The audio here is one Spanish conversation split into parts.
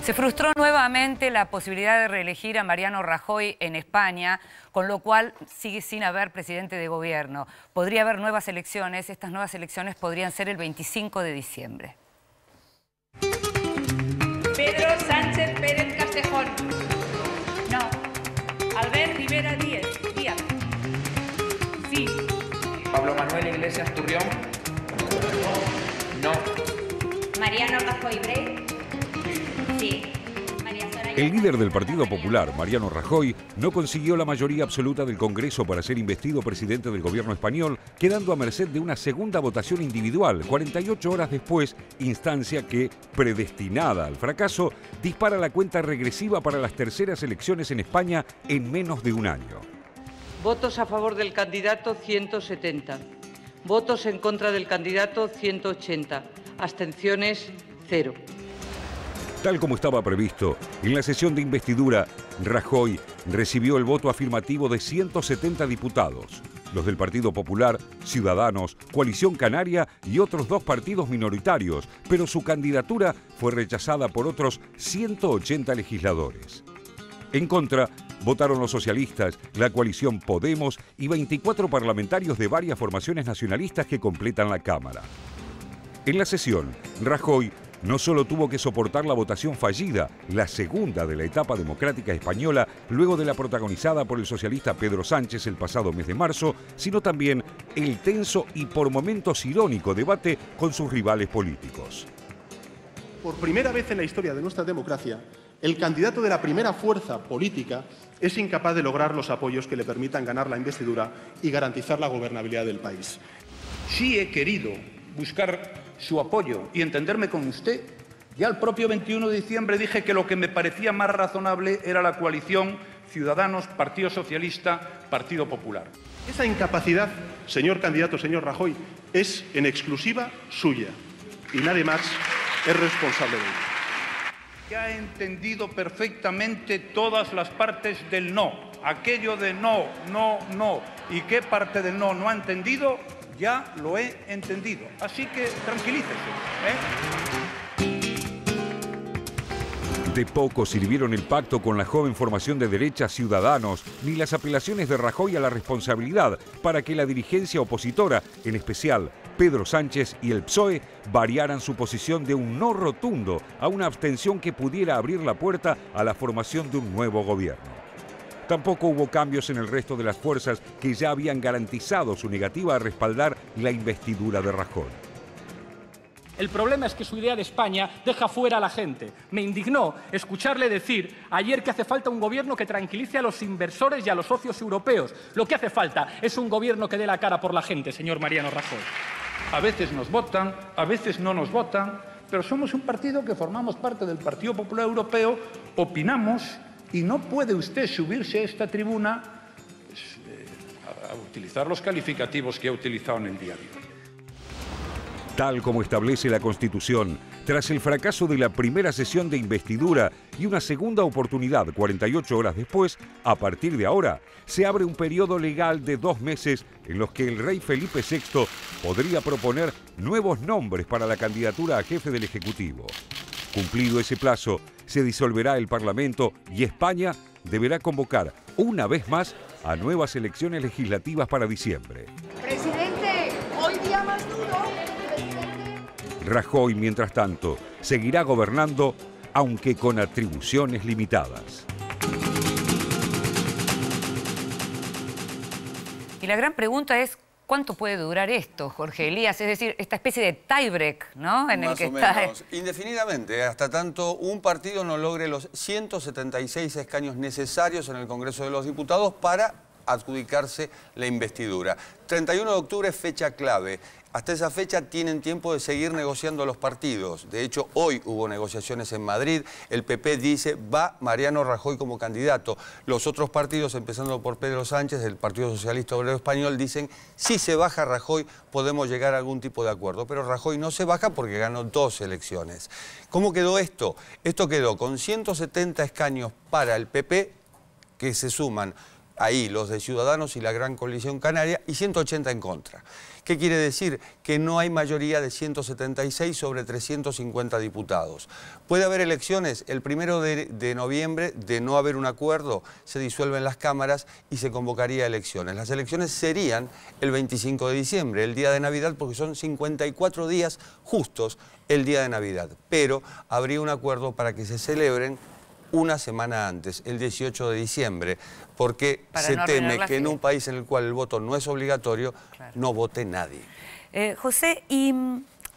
Se frustró nuevamente la posibilidad de reelegir a Mariano Rajoy en España, con lo cual sigue sin haber presidente de gobierno. Podría haber nuevas elecciones, estas nuevas elecciones podrían ser el 25 de diciembre. Pedro Sánchez Pérez Castejón. No. Albert Rivera Díaz. Sí. Pablo Manuel Iglesias Turrión. No. Mariano Rajoy Brey. Sí. El líder del Partido Popular, Mariano Rajoy, no consiguió la mayoría absoluta del Congreso para ser investido presidente del gobierno español, quedando a merced de una segunda votación individual, 48 horas después, instancia que, predestinada al fracaso, dispara la cuenta regresiva para las terceras elecciones en España en menos de un año. Votos a favor del candidato, 170. Votos en contra del candidato, 180. Abstenciones, 0. Tal como estaba previsto, en la sesión de investidura, Rajoy recibió el voto afirmativo de 170 diputados, los del Partido Popular, Ciudadanos, Coalición Canaria y otros 2 partidos minoritarios, pero su candidatura fue rechazada por otros 180 legisladores. En contra, votaron los socialistas, la coalición Podemos y 24 parlamentarios de varias formaciones nacionalistas que completan la Cámara. En la sesión, Rajoy no solo tuvo que soportar la votación fallida, la segunda de la etapa democrática española, luego de la protagonizada por el socialista Pedro Sánchez el pasado mes de marzo, sino también el tenso y por momentos irónico debate con sus rivales políticos. Por primera vez en la historia de nuestra democracia, el candidato de la primera fuerza política es incapaz de lograr los apoyos que le permitan ganar la investidura y garantizar la gobernabilidad del país. Sí he querido buscar su apoyo y entenderme con usted. Ya el propio 21 de diciembre dije que lo que me parecía más razonable era la coalición Ciudadanos, Partido Socialista, Partido Popular. Esa incapacidad, señor candidato, señor Rajoy, es en exclusiva suya y nadie más es responsable de ello. Ya he entendido perfectamente todas las partes del no. Aquello de no, no, no. ¿Y qué parte del no no ha entendido? Ya lo he entendido. Así que tranquilícese, De poco sirvieron el pacto con la joven formación de derecha Ciudadanos, ni las apelaciones de Rajoy a la responsabilidad para que la dirigencia opositora, en especial Pedro Sánchez y el PSOE, variaran su posición de un no rotundo a una abstención que pudiera abrir la puerta a la formación de un nuevo gobierno. Tampoco hubo cambios en el resto de las fuerzas que ya habían garantizado su negativa a respaldar la investidura de Rajoy. El problema es que su idea de España deja fuera a la gente. Me indignó escucharle decir ayer que hace falta un gobierno que tranquilice a los inversores y a los socios europeos. Lo que hace falta es un gobierno que dé la cara por la gente, señor Mariano Rajoy. A veces nos votan, a veces no nos votan, pero somos un partido que formamos parte del Partido Popular Europeo, opinamos. Y no puede usted subirse a esta tribuna a utilizar los calificativos que ha utilizado en el día de hoy. Tal como establece la Constitución, tras el fracaso de la primera sesión de investidura y una segunda oportunidad 48 horas después, a partir de ahora, se abre un periodo legal de 2 meses en los que el rey Felipe VI podría proponer nuevos nombres para la candidatura a jefe del Ejecutivo. Cumplido ese plazo, se disolverá el Parlamento y España deberá convocar una vez más a nuevas elecciones legislativas para diciembre. Presidente, hoy día más duro. Rajoy, mientras tanto, seguirá gobernando, aunque con atribuciones limitadas. Y la gran pregunta es, ¿cuánto puede durar esto, Jorge Elías? Es decir, esta especie de tie-break, ¿no? En el que está... Indefinidamente, hasta tanto un partido no logre los 176 escaños necesarios en el Congreso de los Diputados para adjudicarse la investidura. 31 de octubre es fecha clave. Hasta esa fecha tienen tiempo de seguir negociando los partidos. De hecho, hoy hubo negociaciones en Madrid. El PP dice, va Mariano Rajoy como candidato. Los otros partidos, empezando por Pedro Sánchez, el Partido Socialista Obrero Español, dicen, si se baja Rajoy, podemos llegar a algún tipo de acuerdo. Pero Rajoy no se baja porque ganó 2 elecciones. ¿Cómo quedó esto? Esto quedó con 170 escaños para el PP, que se suman ahí los de Ciudadanos y la Gran Coalición Canaria, y 180 en contra. ¿Qué quiere decir? Que no hay mayoría de 176 sobre 350 diputados. ¿Puede haber elecciones? El 1 de noviembre, de no haber un acuerdo, se disuelven las cámaras y se convocaría elecciones. Las elecciones serían el 25 de diciembre, el día de Navidad, porque son 54 días justos el día de Navidad. Pero habría un acuerdo para que se celebren una semana antes, el 18 de diciembre, porque se teme que en un país en el cual el voto no es obligatorio, no vote nadie. José, y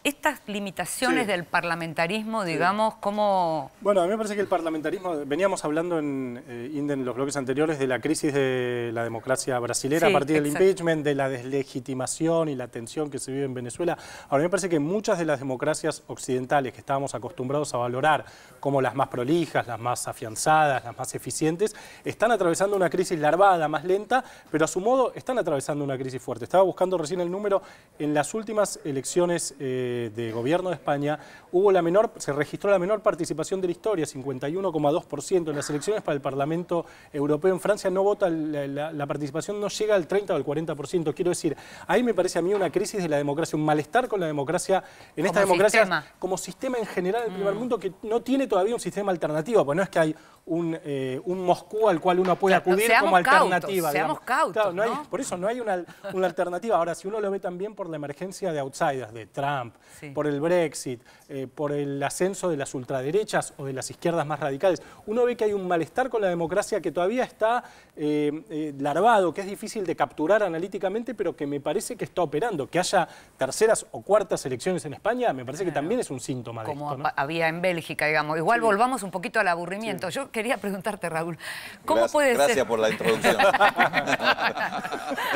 estas limitaciones del parlamentarismo, digamos, ¿cómo...? Bueno, a mí me parece que el parlamentarismo, veníamos hablando en los bloques anteriores de la crisis de la democracia brasilera a partir del impeachment, de la deslegitimación y la tensión que se vive en Venezuela. Ahora, a mí me parece que muchas de las democracias occidentales que estábamos acostumbrados a valorar como las más prolijas, las más afianzadas, las más eficientes, están atravesando una crisis larvada, más lenta, pero a su modo están atravesando una crisis fuerte. Estaba buscando recién el número, en las últimas elecciones de gobierno de España se registró la menor participación de la historia, 51,2%. En las elecciones para el Parlamento Europeo en Francia no vota, la participación no llega al 30 o al 40%. Quiero decir, ahí me parece a mí una crisis de la democracia, un malestar con la democracia, en esta democracia como sistema en general del primer mundo, que no tiene todavía un sistema alternativo, porque no es que hay un Moscú al cual uno puede acudir como alternativa. Seamos cautos, claro, no hay, por eso no hay una alternativa. Ahora, si uno lo ve también por la emergencia de outsiders, de Trump, por el Brexit, por el ascenso de las ultraderechas o de las izquierdas más radicales, uno ve que hay un malestar con la democracia que todavía está larvado, que es difícil de capturar analíticamente, pero que me parece que está operando. Que haya terceras o cuartas elecciones en España, me parece que también es un síntoma de esto, ¿no? Había en Bélgica, digamos. Igual volvamos un poquito al aburrimiento. Yo quería preguntarte, Raúl, ¿cómo puede ser? Gracias por la introducción.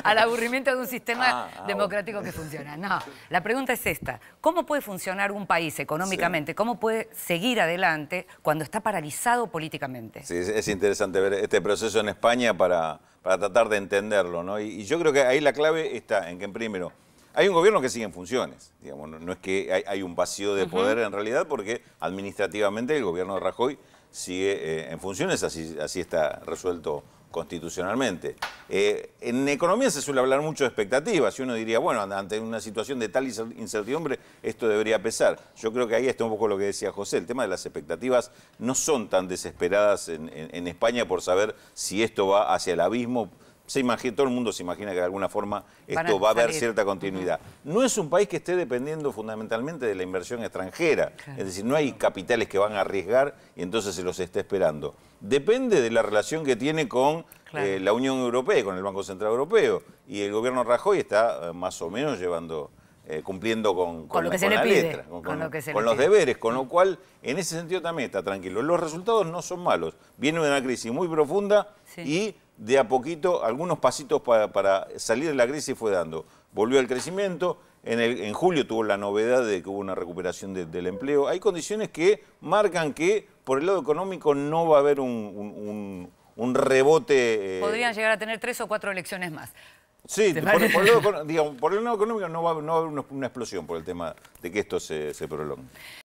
Al aburrimiento de un sistema democrático que funciona. No, la pregunta es esta. ¿Cómo puede funcionar un país económicamente? ¿Cómo puede seguir adelante cuando está paralizado políticamente? Sí, es interesante ver este proceso en España para tratar de entenderlo, ¿no? Y yo creo que ahí la clave está en que, primero, hay un gobierno que sigue en funciones. Digamos, no es que hay un vacío de poder en realidad, porque administrativamente el gobierno de Rajoy sigue en funciones, así está resuelto constitucionalmente. En economía se suele hablar mucho de expectativas y uno diría, bueno, ante una situación de tal incertidumbre esto debería pesar. Yo creo que ahí está un poco lo que decía José, el tema de las expectativas no son tan desesperadas en España por saber si esto va hacia el abismo. Todo el mundo se imagina que de alguna forma esto va a haber cierta continuidad. No es un país que esté dependiendo fundamentalmente de la inversión extranjera, es decir, no hay capitales que van a arriesgar y entonces se los está esperando. Depende de la relación que tiene con la Unión Europea y con el Banco Central Europeo, y el gobierno Rajoy está más o menos cumpliendo con la letra, con los deberes, con lo cual en ese sentido también está tranquilo. Los resultados no son malos, viene una crisis muy profunda y de a poquito algunos pasitos para salir de la crisis fue dando. Volvió al crecimiento, en julio tuvo la novedad de que hubo una recuperación del empleo. Hay condiciones que marcan que por el lado económico no va a haber un rebote. Podrían llegar a tener 3 o 4 elecciones más. Sí, por el lado económico no va a haber una explosión por el tema de que esto se prolongue.